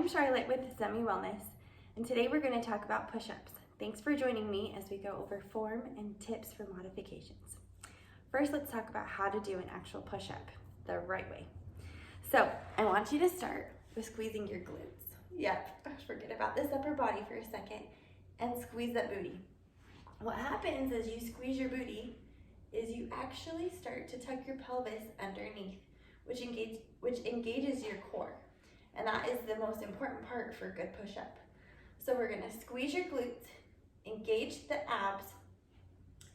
I'm Charlotte with Semi Wellness, and today we're going to talk about push-ups. Thanks for joining me as we go over form and tips for modifications. First, let's talk about how to do an actual push-up the right way. So, I want you to start with squeezing your glutes. Yep, forget about this upper body for a second and squeeze that booty. What happens as you squeeze your booty is you actually start to tuck your pelvis underneath, which engages your core. And that is the most important part for a good push-up. So we're gonna squeeze your glutes, engage the abs,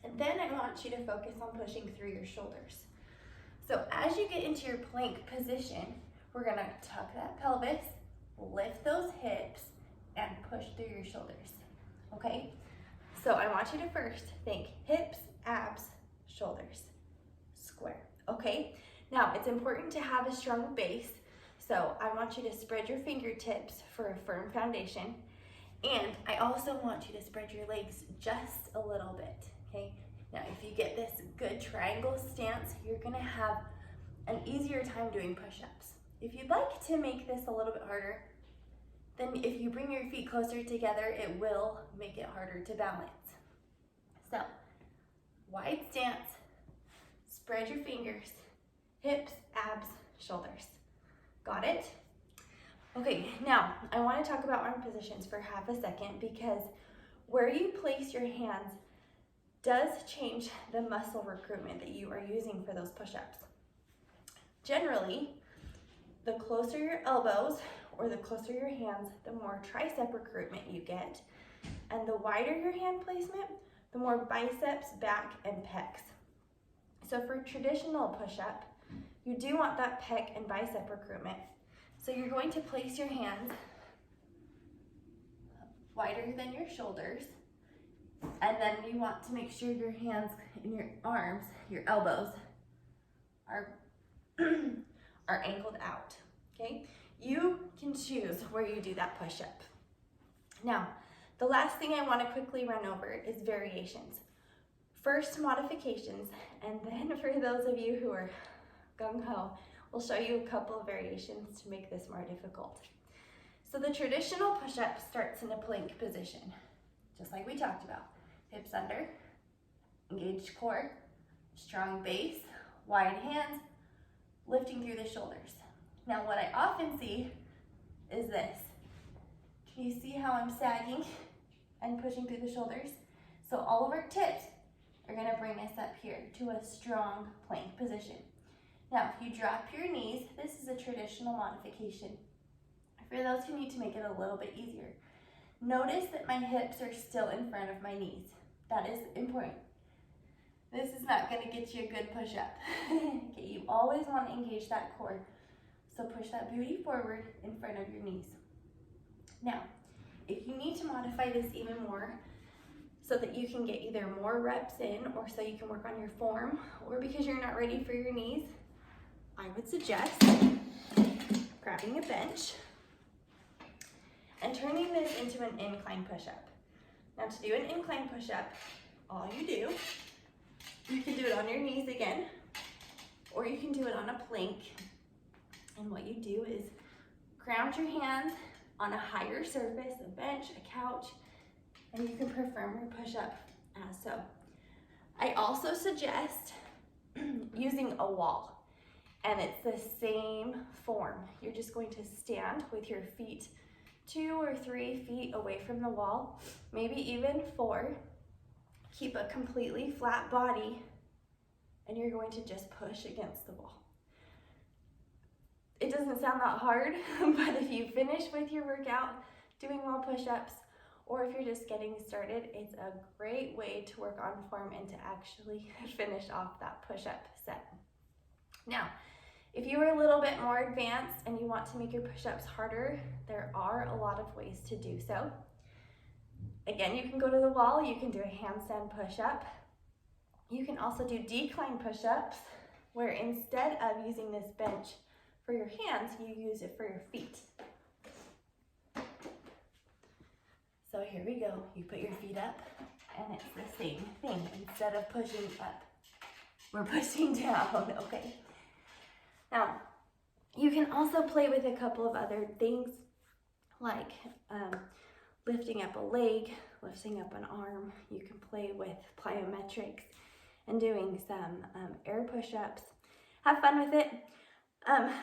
and then I want you to focus on pushing through your shoulders. So as you get into your plank position, we're gonna tuck that pelvis, lift those hips, and push through your shoulders, okay? So I want you to first think hips, abs, shoulders, square, okay? Now it's important to have a strong base. So I want you to spread your fingertips for a firm foundation. And I also want you to spread your legs just a little bit, okay? Now, if you get this good triangle stance, you're gonna have an easier time doing push-ups. If you'd like to make this a little bit harder, then if you bring your feet closer together, it will make it harder to balance. So, wide stance, spread your fingers, hips, abs, shoulders. Got it? Okay, now I want to talk about arm positions for half a second because where you place your hands does change the muscle recruitment that you are using for those push-ups. Generally, the closer your elbows or the closer your hands, the more tricep recruitment you get. And the wider your hand placement, the more biceps, back, and pecs. So for traditional push-up, you do want that pec and bicep recruitment. So you're going to place your hands wider than your shoulders. And then you want to make sure your hands and your arms, your elbows, are angled out, okay? You can choose where you do that push-up. Now, the last thing I want to quickly run over is variations. First, modifications, and then for those of you who are gung-ho, we'll show you a couple of variations to make this more difficult. So the traditional push-up starts in a plank position, just like we talked about. Hips under, engaged core, strong base, wide hands, lifting through the shoulders. Now what I often see is this. Can you see how I'm sagging and pushing through the shoulders? So all of our tips are gonna bring us up here to a strong plank position. Now, if you drop your knees, this is a traditional modification. For those who need to make it a little bit easier, notice that my hips are still in front of my knees. That is important. This is not going to get you a good push-up. Okay, you always want to engage that core. So push that booty forward in front of your knees. Now, if you need to modify this even more, so that you can get either more reps in or so you can work on your form, or because you're not ready for your knees, I would suggest grabbing a bench and turning this into an incline push-up. Now to do an incline push-up, all you do, you can do it on your knees again, or you can do it on a plank. And what you do is ground your hands on a higher surface, a bench, a couch, and you can perform your push-up as so. I also suggest using a wall. And it's the same form. You're just going to stand with your feet 2 or 3 feet away from the wall, maybe even 4. Keep a completely flat body, and you're going to just push against the wall. It doesn't sound that hard, but if you finish with your workout doing wall push-ups, or if you're just getting started, it's a great way to work on form and to actually finish off that push-up set. Now, if you are a little bit more advanced and you want to make your push-ups harder, there are a lot of ways to do so. Again, you can go to the wall, you can do a handstand push-up. You can also do decline push-ups, where instead of using this bench for your hands, you use it for your feet. So here we go, you put your feet up, and it's the same thing. Instead of pushing up, we're pushing down, okay? Now, you can also play with a couple of other things like lifting up a leg, lifting up an arm. You can play with plyometrics and doing some air push-ups. Have fun with it.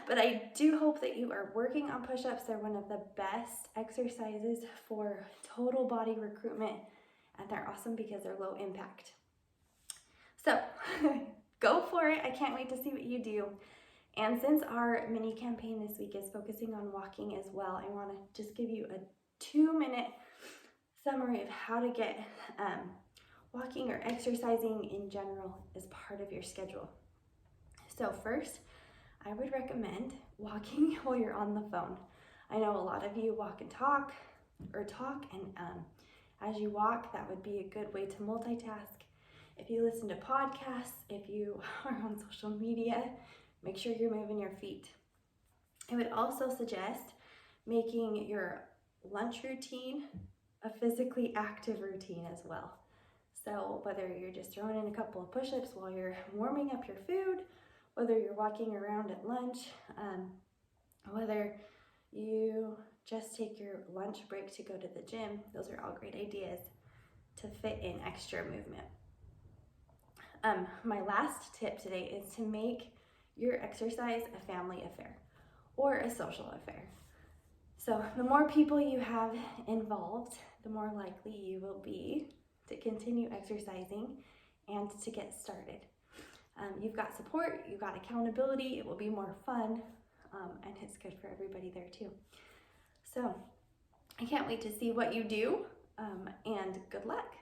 But I do hope that you are working on push-ups. They're one of the best exercises for total body recruitment, and they're awesome because they're low impact. So go for it. I can't wait to see what you do. And since our mini campaign this week is focusing on walking as well, I want to just give you a 2-minute summary of how to get walking or exercising in general as part of your schedule. So first, I would recommend walking while you're on the phone. I know a lot of you walk and talk, and as you walk, that would be a good way to multitask. If you listen to podcasts, if you are on social media, make sure you're moving your feet. I would also suggest making your lunch routine a physically active routine as well. So whether you're just throwing in a couple of push-ups while you're warming up your food, whether you're walking around at lunch, whether you just take your lunch break to go to the gym, those are all great ideas to fit in extra movement. My last tip today is to make your exercise a family affair or a social affair. So the more people you have involved, the more likely you will be to continue exercising and to get started. You've got support, you've got accountability, it will be more fun, and it's good for everybody there too. So I can't wait to see what you do, and good luck.